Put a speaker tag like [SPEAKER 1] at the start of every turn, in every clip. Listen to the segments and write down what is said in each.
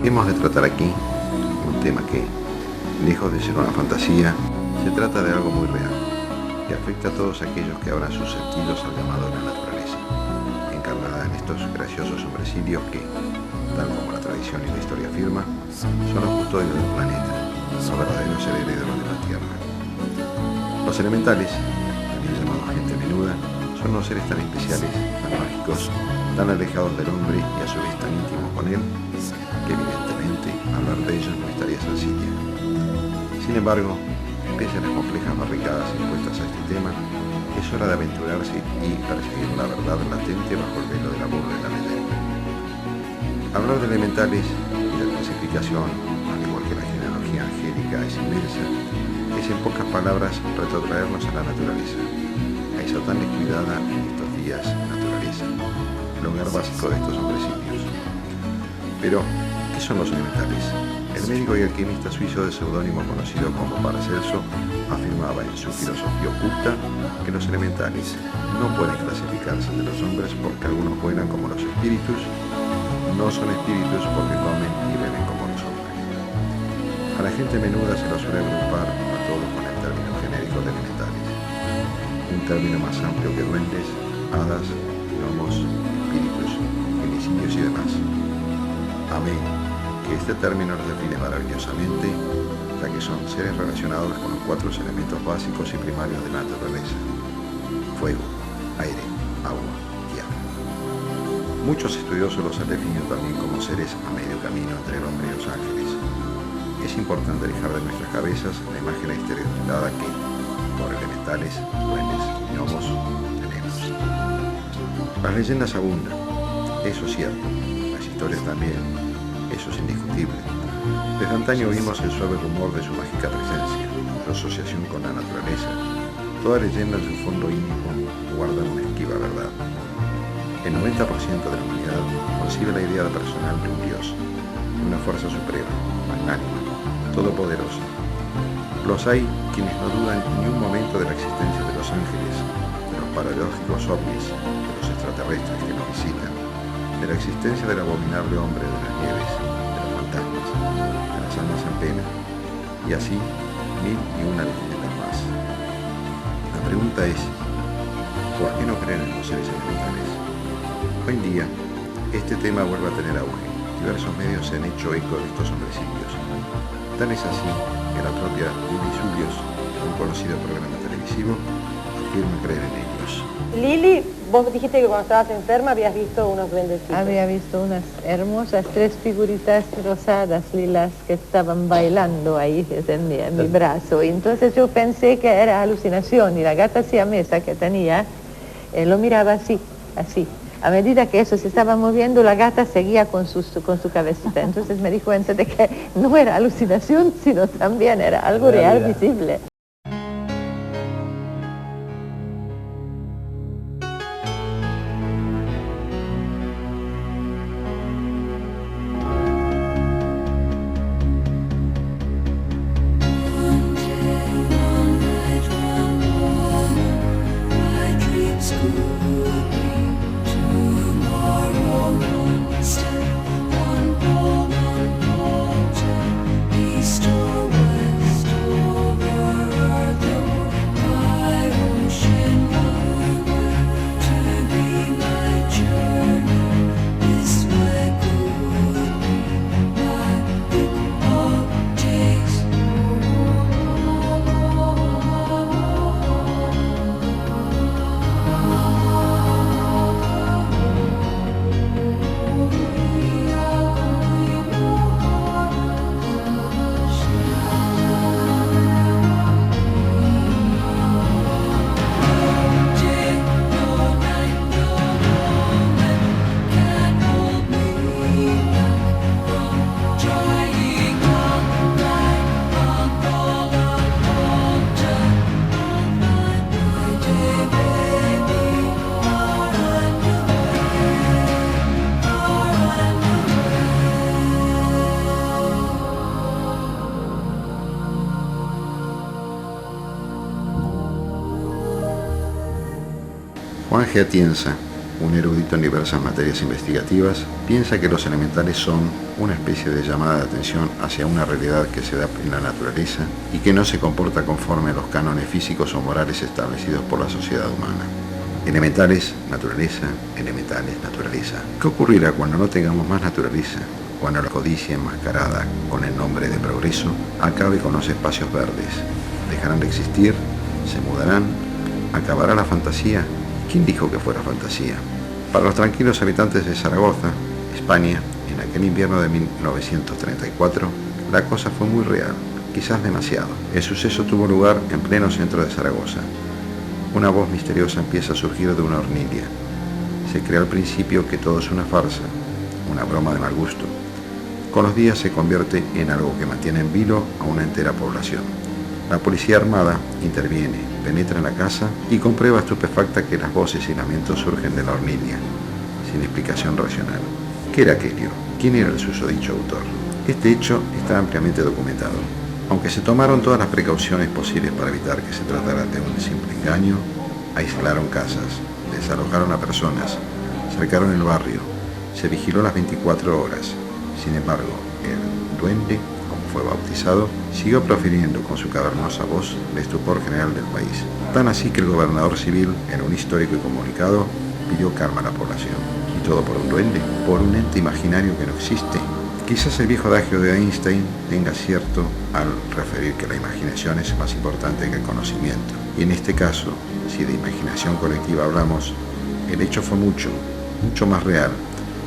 [SPEAKER 1] Hemos de tratar aquí un tema que, lejos de ser una fantasía, se trata de algo muy real, que afecta a todos aquellos que abran sus sentidos al llamado de la naturaleza, encarnada en estos graciosos hombrecillos que, tal como la tradición y la historia afirma, son los custodios del planeta, los verdaderos herederos de la Tierra. Los elementales, también llamados gente menuda, son unos seres tan especiales, tan mágicos, tan alejados del hombre y a su vez tan íntimos con él, que evidentemente hablar de ellos no estaría sencilla. Sin embargo, pese a las complejas barricadas impuestas a este tema, es hora de aventurarse y percibir la verdad latente bajo el velo de la burla y la leyenda. Hablar de elementales y de clasificación, al igual que la genealogía angélica, es inmensa, es en pocas palabras retrotraernos a la naturaleza, a esa tan descuidada en estos días naturaleza, el hogar básico de estos hombrecitos. Pero, ¿qué son los elementales? El médico y alquimista suizo de seudónimo conocido como Paracelso afirmaba en su filosofía oculta que los elementales no pueden clasificarse de los hombres porque algunos vuelan como los espíritus, no son espíritus porque comen y beben como los hombres. A la gente menuda se lo suele agrupar a todos con el término genérico de elementales, un término más amplio que duendes, hadas, gnomos, espíritus, genicidios y demás. Amén, que este término los define maravillosamente, ya que son seres relacionados con los 4 elementos básicos y primarios de la naturaleza: fuego, aire, agua y agua. Muchos estudiosos los han definido también como seres a medio camino entre el hombre y los ángeles. Es importante alejar de nuestras cabezas la imagen estereotipada que, por elementales, duendes y gnomos, tenemos. Las leyendas abundan, eso es cierto, las historias también, eso es indiscutible. Desde antaño vimos el suave rumor de su mágica presencia, su asociación con la naturaleza. Toda leyenda en su fondo íntimo guarda una esquiva verdad. El 90% de la humanidad concibe la idea personal de un Dios, de una fuerza suprema, magnánima, todopoderosa. Los hay quienes no dudan ni un momento de la existencia de los ángeles, de los paradójicos ovnis, de los extraterrestres que nos visitan, de la existencia del abominable hombre de las nieves, de los fantasmas, de las almas en pena, y así 1000 y una leyendas más. La pregunta es, ¿por qué no creen en los seres elementales? Hoy en día, este tema vuelve a tener auge. Diversos medios se han hecho eco de estos hombrecitos. Tal es así que la propia Lili Zulios, en un conocido programa televisivo, afirma creer en ellos.
[SPEAKER 2] Lili, vos dijiste que cuando estabas enferma habías visto unos duendecitos.
[SPEAKER 3] Había visto unas hermosas 3 figuritas rosadas, lilas, que estaban bailando ahí en mi brazo. Y entonces yo pensé que era alucinación y la gata siamesa que tenía lo miraba así, así. A medida que eso se estaba moviendo, la gata seguía con su cabecita. Entonces me di cuenta de que no era alucinación, sino también era algo real, visible.
[SPEAKER 1] Juan G. Atienza, un erudito en diversas materias investigativas, piensa que los elementales son una especie de llamada de atención hacia una realidad que se da en la naturaleza y que no se comporta conforme a los cánones físicos o morales establecidos por la sociedad humana. Elementales, naturaleza, elementales, naturaleza. ¿Qué ocurrirá cuando no tengamos más naturaleza? Cuando la codicia enmascarada con el nombre de progreso acabe con los espacios verdes. ¿Dejarán de existir? ¿Se mudarán? ¿Acabará la fantasía? ¿Quién dijo que fuera fantasía? Para los tranquilos habitantes de Zaragoza, España, en aquel invierno de 1934, la cosa fue muy real, quizás demasiado. El suceso tuvo lugar en pleno centro de Zaragoza. Una voz misteriosa empieza a surgir de una hornilla. Se cree al principio que todo es una farsa, una broma de mal gusto. Con los días se convierte en algo que mantiene en vilo a una entera población. La policía armada interviene, penetra en la casa y comprueba estupefacta que las voces y lamentos surgen de la hornilla, sin explicación racional. ¿Qué era aquello? ¿Quién era el susodicho autor? Este hecho está ampliamente documentado. Aunque se tomaron todas las precauciones posibles para evitar que se tratara de un simple engaño, aislaron casas, desalojaron a personas, cercaron el barrio, se vigiló las 24 horas. Sin embargo, el duende, como fue bautizado, siguió profiriendo con su cavernosa voz el estupor general del país. Tan así que el gobernador civil, en un histórico y comunicado, pidió calma a la población. ¿Y todo por un duende? ¿Por un ente imaginario que no existe? Quizás el viejo adagio de Einstein tenga cierto al referir que la imaginación es más importante que el conocimiento. Y en este caso, si de imaginación colectiva hablamos, el hecho fue mucho más real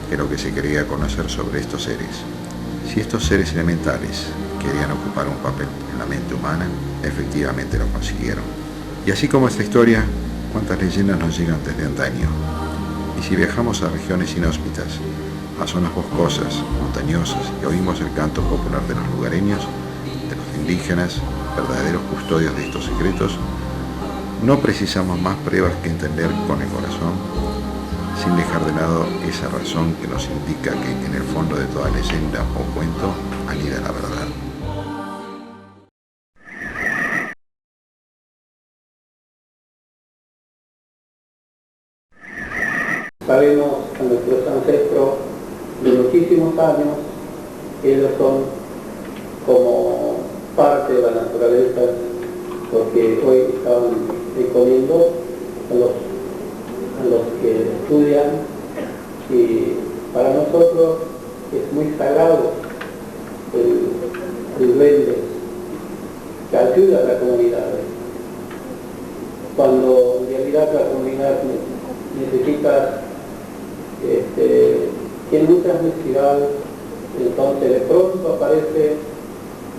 [SPEAKER 1] que lo que se quería conocer sobre estos seres. Si estos seres elementales querían ocupar un papel en la mente humana, efectivamente lo consiguieron. Y así como esta historia, cuántas leyendas nos llegan desde antaño. Y si viajamos a regiones inhóspitas, a zonas boscosas, montañosas, y oímos el canto popular de los lugareños, de los indígenas, verdaderos custodios de estos secretos, no precisamos más pruebas que entender con el corazón, sin dejar de lado esa razón que nos indica que en el fondo de toda leyenda o cuento anida la verdad.
[SPEAKER 4] Sabemos a nuestros ancestros de muchísimos años, ellos son como parte de la naturaleza, porque hoy están exponiendo a los que estudian, y para nosotros es muy sagrado el duende, que ayuda a la comunidad. Cuando en realidad la comunidad necesita tiene mucha necesidad, entonces de pronto aparece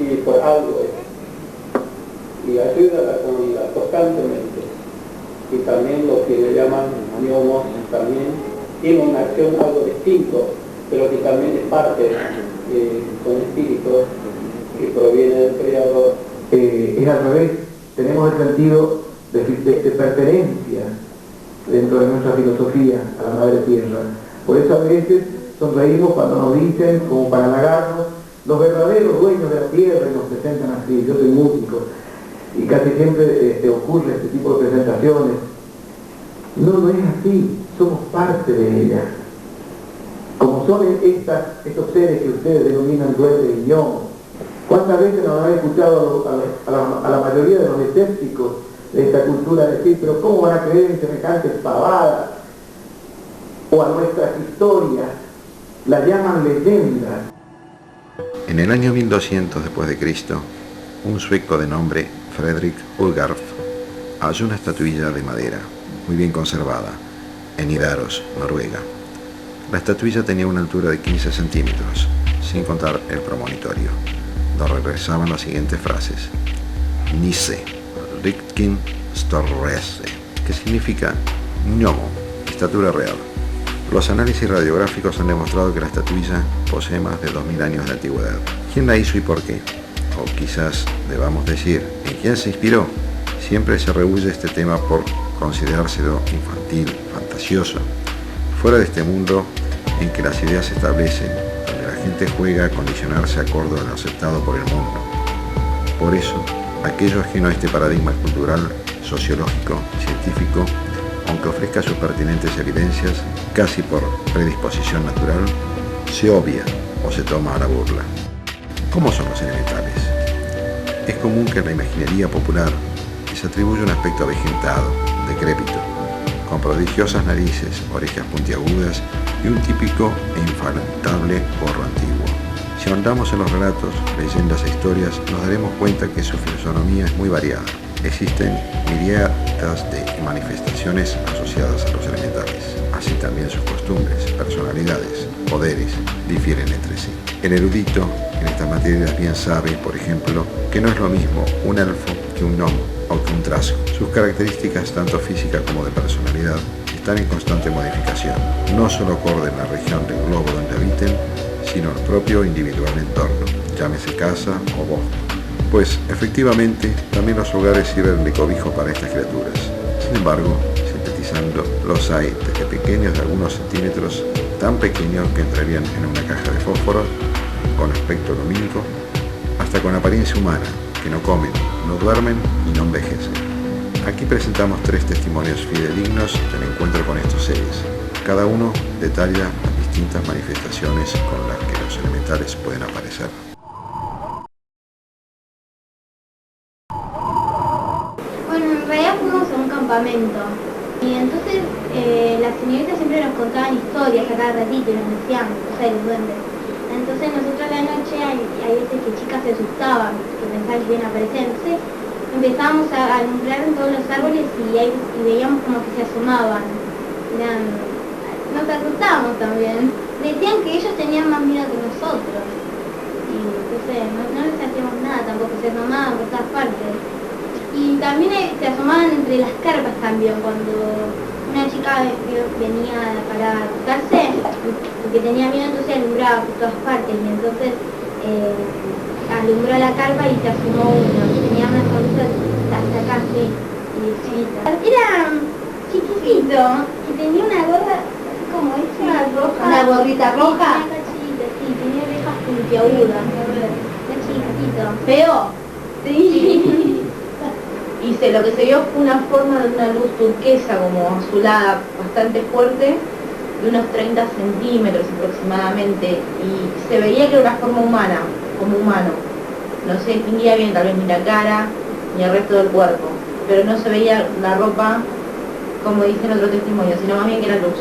[SPEAKER 4] y por algo y ayuda a la comunidad constantemente. Y también lo que le llaman gnomos también tiene una acción algo distinto, pero que también es parte con espíritu que proviene del Creador.
[SPEAKER 5] Es al revés, tenemos el sentido de pertenencia dentro de nuestra filosofía a la Madre Tierra. Por eso a veces sonreímos cuando nos dicen, como para halagarnos, los verdaderos dueños de la tierra, y nos presentan así. Yo soy músico y casi siempre ocurre este tipo de presentaciones. No es así, somos parte de ella. Como son estos seres que ustedes denominan duendes y gnomos. ¿Cuántas veces nos han escuchado a la mayoría de los escépticos de esta cultura decir, pero cómo van a creer en semejantes pavadas? O a nuestras historias las llaman leyendas.
[SPEAKER 1] En el año 1200 después de Cristo, un sueco de nombre Fredrik Ulgarf halló una estatuilla de madera, muy bien conservada, en Nidaros, Noruega. La estatuilla tenía una altura de 15 centímetros, sin contar el promonitorio, donde regresaban las siguientes frases: Nisse, Riktkin, Storrese, que significa gnomo, estatura real. Los análisis radiográficos han demostrado que la estatuilla posee más de 2000 años de antigüedad. ¿Quién la hizo y por qué? O quizás debamos decir, ¿en quién se inspiró? Siempre se rehúye este tema por considerárselo infantil, fantasioso, fuera de este mundo en que las ideas se establecen, donde la gente juega a condicionarse acorde a lo aceptado por el mundo. Por eso, aquello ajeno a este paradigma cultural, sociológico, científico, aunque ofrezca sus pertinentes evidencias, casi por predisposición natural, se obvia o se toma a la burla. ¿Cómo son los elementales? Es común que en la imaginería popular les atribuya un aspecto avejentado, decrépito, con prodigiosas narices, orejas puntiagudas y un típico e infaltable gorro antiguo. Si ahondamos en los relatos, leyendas e historias, nos daremos cuenta que su fisonomía es muy variada. Existen miríadas de manifestaciones asociadas a los elementales. Así también sus costumbres, personalidades, poderes difieren entre sí. El erudito en estas materias bien sabe, por ejemplo, que no es lo mismo un elfo que un gnomo o que un trasgo. Sus características, tanto físicas como de personalidad, están en constante modificación, no solo acorde en la región del globo donde habiten, sino el propio individual entorno, llámese casa o bosque. Pues, efectivamente, también los hogares sirven de cobijo para estas criaturas. Sin embargo, sintetizando, los hay desde pequeños de algunos centímetros, tan pequeños que entrarían en una caja de fósforos, con aspecto lumínico, hasta con apariencia humana, que no comen, no duermen y no envejecen. Aquí presentamos 3 testimonios fidedignos del encuentro con estos seres. Cada uno detalla las distintas manifestaciones con las que los elementales pueden aparecer.
[SPEAKER 6] Bueno, en realidad fuimos a un campamento y entonces las señoritas siempre nos contaban historias a cada ratito y nos decían cosas de los duendes. Entonces nosotros a la noche hay veces que chicas se asustaban, que pensaban que iban a aparecer. Entonces empezábamos a alumbrar en todos los árboles y veíamos como que se asomaban. Nos asustábamos también. Decían que ellos tenían más miedo que nosotros. Y entonces no les hacíamos nada tampoco, se asomaban por todas partes. Y también se asomaban entre las carpas también, cuando una chica venía para acostarse, porque tenía miedo, entonces alumbraba por todas partes. Y entonces alumbró la carpa y se asomó uno. Tenía una sonrisa hasta acá, sí, y chiquita. Era chiquitito, y tenía una gorra como esta roja.
[SPEAKER 2] ¿Una gorrita roja?
[SPEAKER 6] Sí, chiquita, sí, tenía orejas puntiagudas. Era chiquitito.
[SPEAKER 2] ¿Feo?
[SPEAKER 6] Sí.
[SPEAKER 2] Y lo que se vio fue una forma de una luz turquesa, como azulada, bastante fuerte, de unos 30 centímetros aproximadamente, y se veía que era una forma humana, como humano. No se distinguía bien, tal vez ni la cara, ni el resto del cuerpo, pero no se veía la ropa, como dicen otros testimonios, sino más bien que era luz.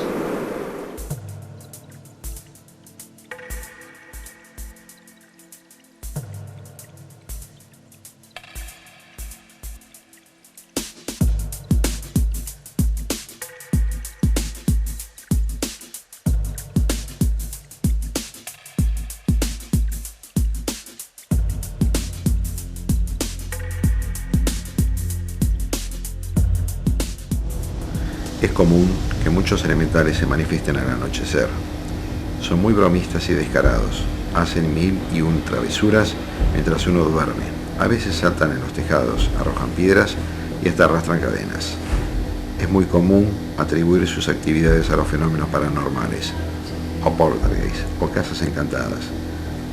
[SPEAKER 1] Es común que muchos elementales se manifiesten al anochecer. Son muy bromistas y descarados. Hacen 1001 travesuras mientras uno duerme. A veces saltan en los tejados, arrojan piedras y hasta arrastran cadenas. Es muy común atribuir sus actividades a los fenómenos paranormales, o poltergeist, o casas encantadas,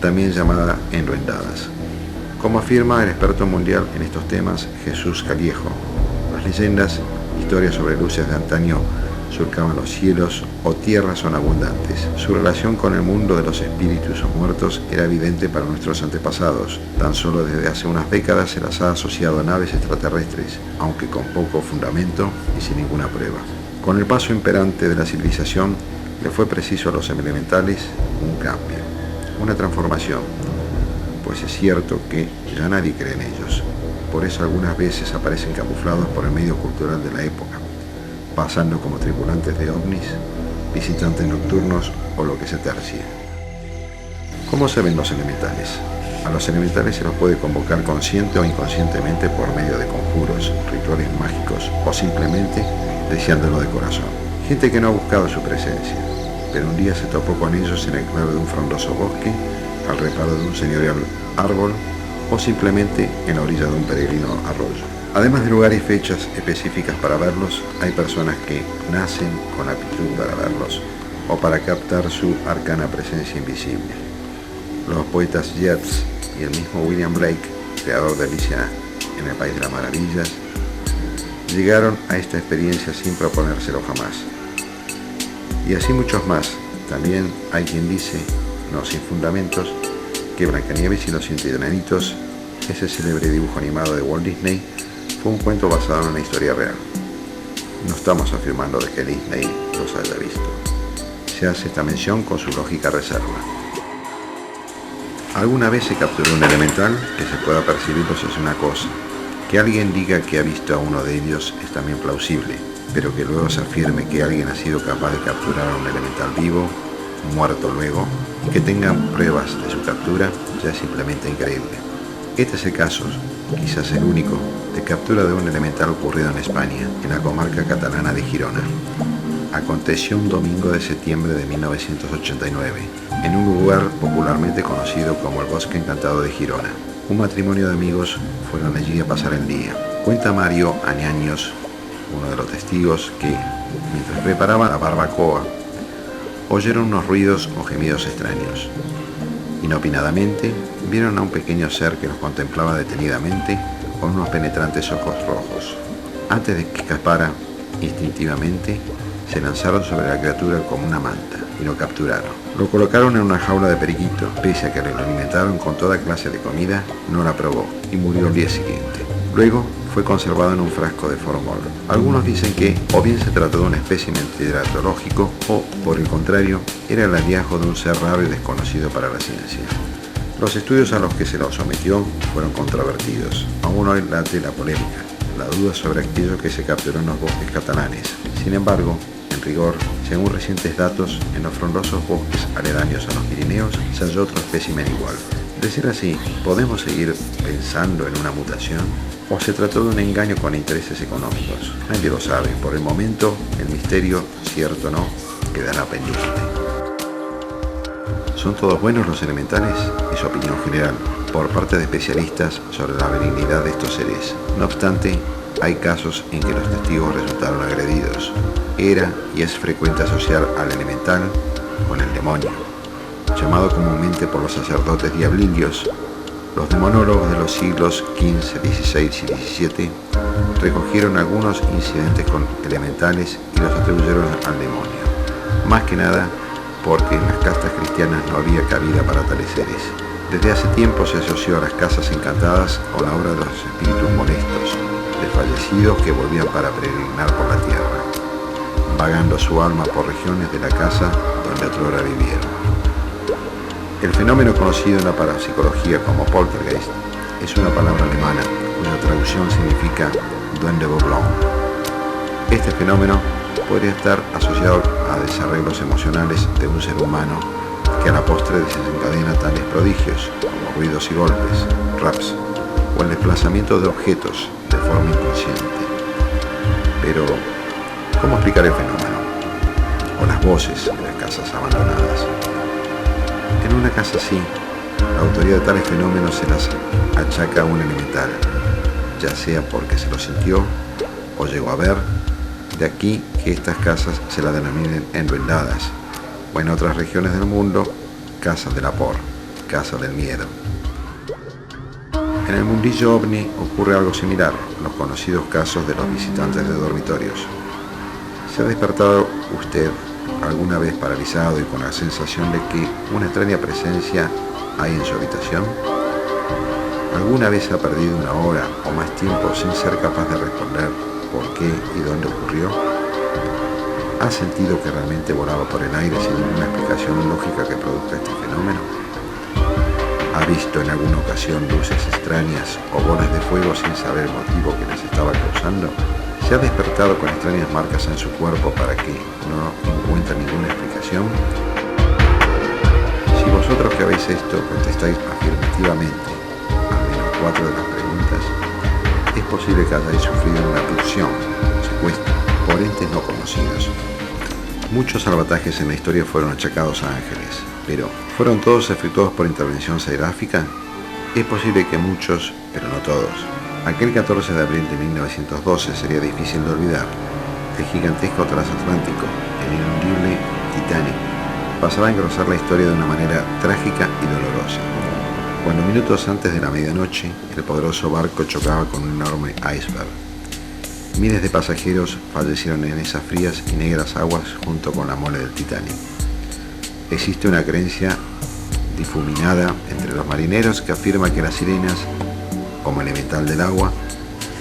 [SPEAKER 1] también llamadas enluendadas. Como afirma el experto mundial en estos temas, Jesús Callejo, las leyendas, historias sobre luces de antaño surcaban los cielos o tierras son abundantes. Su relación con el mundo de los espíritus o muertos era evidente para nuestros antepasados. Tan solo desde hace unas décadas se las ha asociado a naves extraterrestres, aunque con poco fundamento y sin ninguna prueba. Con el paso imperante de la civilización, le fue preciso a los elementales un cambio, una transformación, pues es cierto que ya nadie cree en ellos. Por eso algunas veces aparecen camuflados por el medio cultural de la época, pasando como tripulantes de ovnis, visitantes nocturnos o lo que se tercie. ¿Cómo se ven los elementales? A los elementales se los puede convocar consciente o inconscientemente por medio de conjuros, rituales mágicos o simplemente deseándolo de corazón. Gente que no ha buscado su presencia, pero un día se topó con ellos en el claro de un frondoso bosque, al reparo de un señorial árbol o simplemente en la orilla de un peregrino arroyo. Además de lugares y fechas específicas para verlos, hay personas que nacen con aptitud para verlos o para captar su arcana presencia invisible. Los poetas Yeats y el mismo William Blake, creador de Alicia en el País de las Maravillas, llegaron a esta experiencia sin proponérselo jamás. Y así muchos más. También hay quien dice, no sin fundamentos, que Blancanieves y los 7 enanitos, ese célebre dibujo animado de Walt Disney, fue un cuento basado en una historia real. No estamos afirmando de que Disney los haya visto. Se hace esta mención con su lógica reserva. Alguna vez se capturó un elemental, que se pueda percibirlos es una cosa. Que alguien diga que ha visto a uno de ellos es también plausible, pero que luego se afirme que alguien ha sido capaz de capturar a un elemental vivo, muerto luego, y que tengan pruebas de su captura, ya es simplemente increíble. Este es el caso, quizás el único, de captura de un elemental ocurrido en España, en la comarca catalana de Girona. Aconteció un domingo de septiembre de 1989, en un lugar popularmente conocido como el Bosque Encantado de Girona. Un matrimonio de amigos fueron allí a pasar el día. Cuenta Mario Añaños, uno de los testigos, que, mientras preparaban la barbacoa, oyeron unos ruidos o gemidos extraños. Inopinadamente, vieron a un pequeño ser que los contemplaba detenidamente con unos penetrantes ojos rojos. Antes de que escapara, instintivamente, se lanzaron sobre la criatura como una manta y lo capturaron. Lo colocaron en una jaula de periquito. Pese a que lo alimentaron con toda clase de comida, no la probó y murió el día siguiente. Luego fue conservado en un frasco de formol. Algunos dicen que o bien se trató de un espécimen teratológico o, por el contrario, era el hallazgo de un ser raro y desconocido para la ciencia. Los estudios a los que se lo sometió fueron controvertidos. Aún hoy late la polémica, la duda sobre aquello que se capturó en los bosques catalanes. Sin embargo, en rigor, según recientes datos, en los frondosos bosques aledaños a los Pirineos se halló otro espécimen igual. De ser así, ¿podemos seguir pensando en una mutación? ¿O se trató de un engaño con intereses económicos? Nadie lo sabe. Por el momento, el misterio, cierto o no, quedará pendiente. ¿Son todos buenos los elementales? Es opinión general, por parte de especialistas sobre la benignidad de estos seres. No obstante, hay casos en que los testigos resultaron agredidos. Era y es frecuente asociar al elemental con el demonio, llamado comúnmente por los sacerdotes diablillos. Los demonólogos de los siglos XV, XVI y XVII recogieron algunos incidentes con elementales y los atribuyeron al demonio. Más que nada porque en las castas cristianas no había cabida para tales seres. Desde hace tiempo se asoció a las casas encantadas con la obra de los espíritus molestos, desfallecidos que volvían para peregrinar por la tierra, vagando su alma por regiones de la casa donde otrora vivieron. El fenómeno conocido en la parapsicología como poltergeist es una palabra alemana cuya traducción significa duende burlón. Este fenómeno podría estar asociado a desarreglos emocionales de un ser humano que a la postre desencadena tales prodigios como ruidos y golpes, raps o el desplazamiento de objetos de forma inconsciente. Pero, ¿cómo explicar el fenómeno? O las voces en las casas abandonadas. En una casa así, la autoría de tales fenómenos se las achaca a un elemental, ya sea porque se lo sintió o llegó a ver. De aquí que estas casas se las denominen enruinadas, o en otras regiones del mundo, casas del apor, casas del miedo. En el mundillo ovni ocurre algo similar, los conocidos casos de los visitantes de dormitorios. ¿Se ha despertado usted alguna vez paralizado y con la sensación de que una extraña presencia hay en su habitación? ¿Alguna vez ha perdido una hora o más tiempo sin ser capaz de responder por qué y dónde ocurrió? ¿Ha sentido que realmente volaba por el aire sin ninguna explicación lógica que produzca este fenómeno? ¿Ha visto en alguna ocasión luces extrañas o bolas de fuego sin saber el motivo que les estaba causando? ¿Se ha despertado con extrañas marcas en su cuerpo para que no encuentre ninguna explicación? Si vosotros que habéis esto contestáis afirmativamente al menos 4 de las preguntas, es posible que hayáis sufrido una abducción, secuestro, por entes no conocidos. Muchos salvatajes en la historia fueron achacados a ángeles, pero ¿fueron todos efectuados por intervención seráfica? Es posible que muchos, pero no todos. Aquel 14 de abril de 1912 sería difícil de olvidar. El gigantesco transatlántico, el inundible Titanic, pasaba a engrosar la historia de una manera trágica y dolorosa. Cuando minutos antes de la medianoche, el poderoso barco chocaba con un enorme iceberg. Miles de pasajeros fallecieron en esas frías y negras aguas junto con la mole del Titanic. Existe una creencia difuminada entre los marineros que afirma que las sirenas, como elemental del agua,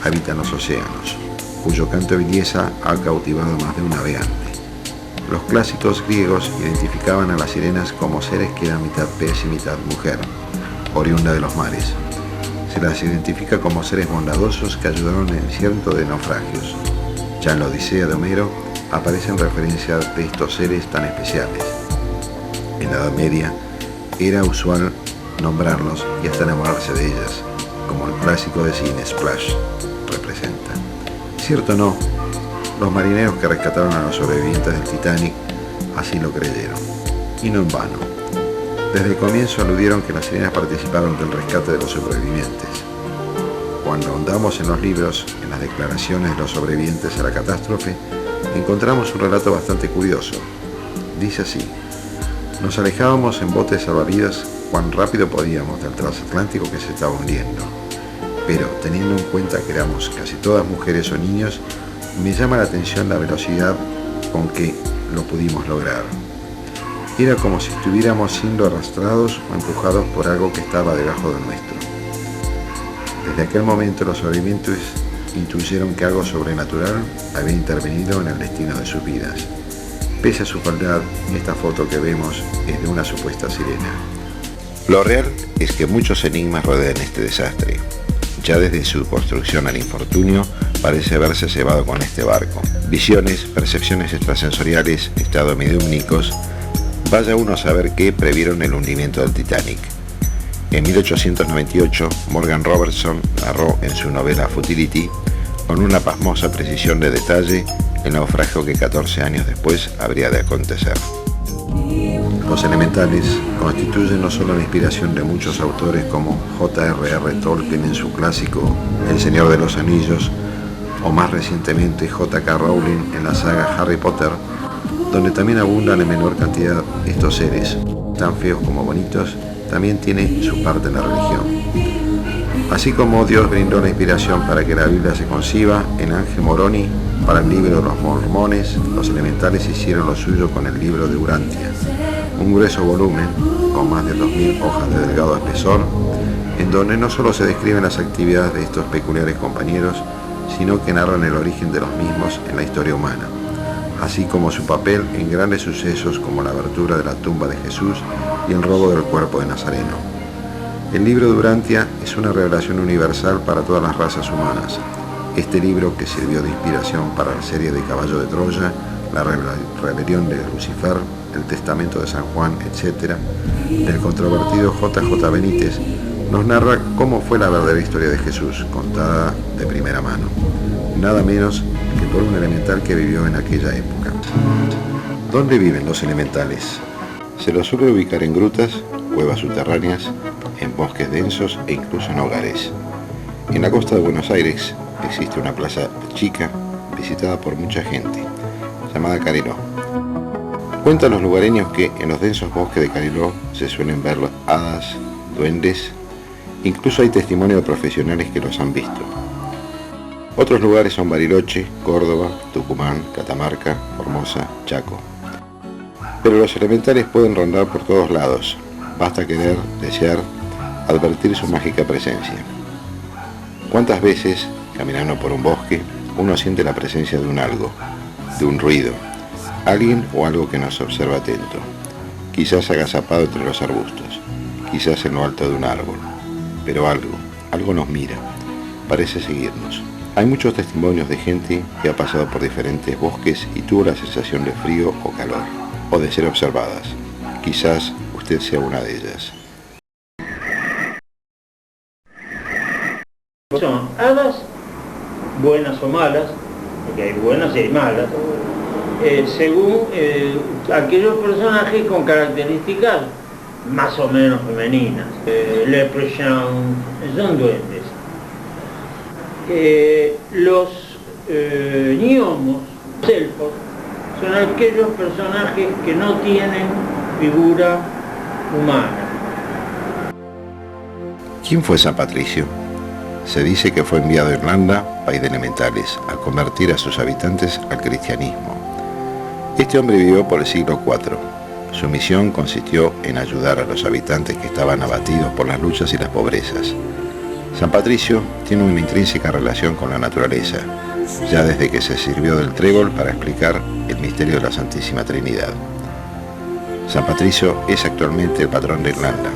[SPEAKER 1] habitan los océanos, cuyo canto de belleza ha cautivado a más de un navegante. Los clásicos griegos identificaban a las sirenas como seres que eran mitad pez y mitad mujer, oriunda de los mares. Se las identifica como seres bondadosos que ayudaron en cientos de naufragios. Ya en la Odisea de Homero aparecen referencias de estos seres tan especiales. En la Edad Media era usual nombrarlos y hasta enamorarse de ellas, como el clásico de cine Splash representa. Cierto o no, los marineros que rescataron a los sobrevivientes del Titanic así lo creyeron, y no en vano. Desde el comienzo aludieron que las sirenas participaron del rescate de los sobrevivientes. Cuando ahondamos en los libros, en las declaraciones de los sobrevivientes a la catástrofe, encontramos un relato bastante curioso. Dice así: nos alejábamos en botes salvavidas cuán rápido podíamos del transatlántico que se estaba hundiendo. Pero, teniendo en cuenta que éramos casi todas mujeres o niños, me llama la atención la velocidad con que lo pudimos lograr. Era como si estuviéramos siendo arrastrados o empujados por algo que estaba debajo de nuestro. Desde aquel momento los sobrevivientes intuyeron que algo sobrenatural había intervenido en el destino de sus vidas. Pese a su fealdad, esta foto que vemos es de una supuesta sirena. Lo real es que muchos enigmas rodean este desastre. Ya desde su construcción al infortunio, parece haberse cebado con este barco. Visiones, percepciones extrasensoriales, estados mediúmnicos, vaya uno a saber qué previeron el hundimiento del Titanic. En 1898, Morgan Robertson narró en su novela Futility, con una pasmosa precisión de detalle, el naufragio que 14 años después habría de acontecer. Los elementales constituyen no solo la inspiración de muchos autores como J.R.R. Tolkien en su clásico El Señor de los Anillos, o más recientemente J.K. Rowling en la saga Harry Potter, donde también abundan en menor cantidad estos seres, tan feos como bonitos, también tiene su parte en la religión. Así como Dios brindó la inspiración para que la Biblia se conciba en Ángel Moroni para el libro de los Mormones, los elementales hicieron lo suyo con el libro de Urantia, un grueso volumen con más de 2000 hojas de delgado espesor, en donde no solo se describen las actividades de estos peculiares compañeros, sino que narran el origen de los mismos en la historia humana, así como su papel en grandes sucesos como la abertura de la tumba de Jesús y el robo del cuerpo de Nazareno. El libro de Urantia es una revelación universal para todas las razas humanas. Este libro, que sirvió de inspiración para la serie de Caballo de Troya, la rebelión de Lucifer, el testamento de San Juan, etc., del controvertido J.J. Benítez, nos narra cómo fue la verdadera historia de Jesús, contada de primera mano, nada menos que por un elemental que vivió en aquella época. ¿Dónde viven los elementales? Se los suele ubicar en grutas, cuevas subterráneas, en bosques densos e incluso en hogares. En la costa de Buenos Aires existe una plaza chica visitada por mucha gente, llamada Cariló. Cuentan los lugareños que en los densos bosques de Cariló se suelen ver hadas, duendes, incluso hay testimonio de profesionales que los han visto. Otros lugares son Bariloche, Córdoba, Tucumán, Catamarca, Formosa, Chaco. Pero los elementales pueden rondar por todos lados, basta querer, desear, advertir su mágica presencia. ¿Cuántas veces, caminando por un bosque, uno siente la presencia de un algo, de un ruido, alguien o algo que nos observa atento, quizás agazapado entre los arbustos, quizás en lo alto de un árbol, pero algo nos mira, parece seguirnos. Hay muchos testimonios de gente que ha pasado por diferentes bosques y tuvo la sensación de frío o calor, o de ser observadas. Quizás usted sea una de ellas.
[SPEAKER 7] Son hadas, buenas o malas, porque hay buenas y hay malas, según aquellos personajes con características más o menos femeninas. Leprechaun, son duendes. Los gnomos, elfos, son aquellos personajes que no tienen figura humana.
[SPEAKER 1] ¿Quién fue San Patricio? Se dice que fue enviado a Irlanda, país de elementales, a convertir a sus habitantes al cristianismo. Este hombre vivió por el siglo IV. Su misión consistió en ayudar a los habitantes que estaban abatidos por las luchas y las pobrezas. San Patricio tiene una intrínseca relación con la naturaleza, ya desde que se sirvió del trébol para explicar el misterio de la Santísima Trinidad. San Patricio es actualmente el patrón de Irlanda.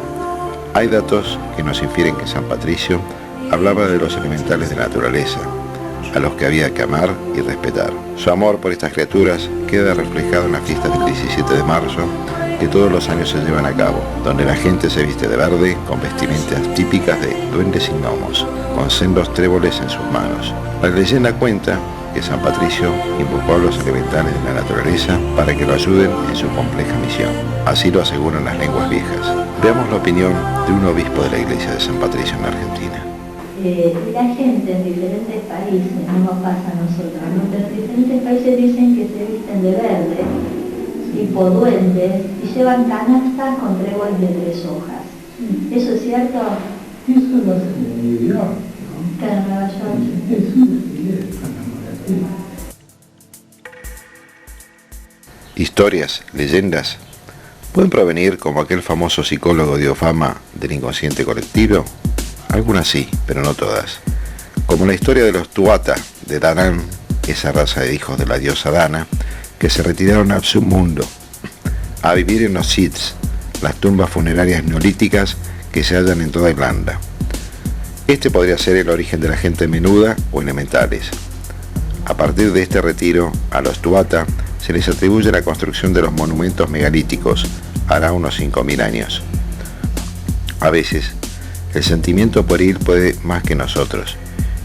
[SPEAKER 1] Hay datos que nos infieren que San Patricio hablaba de los elementales de la naturaleza, a los que había que amar y respetar. Su amor por estas criaturas queda reflejado en las fiestas del 17 de marzo, que todos los años se llevan a cabo, donde la gente se viste de verde con vestimentas típicas de duendes y gnomos, con sendos tréboles en sus manos. La leyenda cuenta que San Patricio invocó a los elementales de la naturaleza para que lo ayuden en su compleja misión. Así lo aseguran las lenguas viejas. Veamos la opinión de un obispo de la iglesia de San Patricio en Argentina.
[SPEAKER 8] La gente en diferentes países, no nos pasa a nosotros, ¿no? Pero en diferentes países dicen que se visten de verde, tipo duendes, y llevan canastas con tréboles de 3 hojas. ¿Eso es cierto?
[SPEAKER 9] Eso lo hacen en New York, ¿no?
[SPEAKER 8] Claro, en Nueva York.
[SPEAKER 9] Es una estilez conmemorativa.
[SPEAKER 1] Historias, leyendas, ¿pueden provenir, como aquel famoso psicólogo dio fama, del inconsciente colectivo? Algunas sí, pero no todas. Como la historia de los Tuatha de Danann, esa raza de hijos de la diosa Dana, que se retiraron al submundo a vivir en los Siths, las tumbas funerarias neolíticas que se hallan en toda Irlanda. Este podría ser el origen de la gente menuda o elementales. A partir de este retiro, a los Tuatha se les atribuye la construcción de los monumentos megalíticos, hará unos 5.000 años. A veces, el sentimiento pueril puede más que nosotros,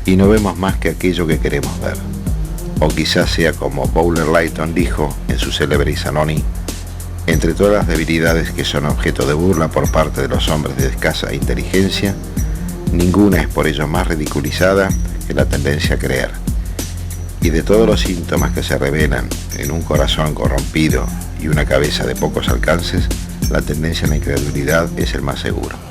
[SPEAKER 1] y no vemos más que aquello que queremos ver. O quizás sea como Bowler Lytton dijo en su célebre Isanoni: entre todas las debilidades que son objeto de burla por parte de los hombres de escasa inteligencia, ninguna es por ello más ridiculizada que la tendencia a creer. Y de todos los síntomas que se revelan en un corazón corrompido y una cabeza de pocos alcances, la tendencia a la incredulidad es el más seguro.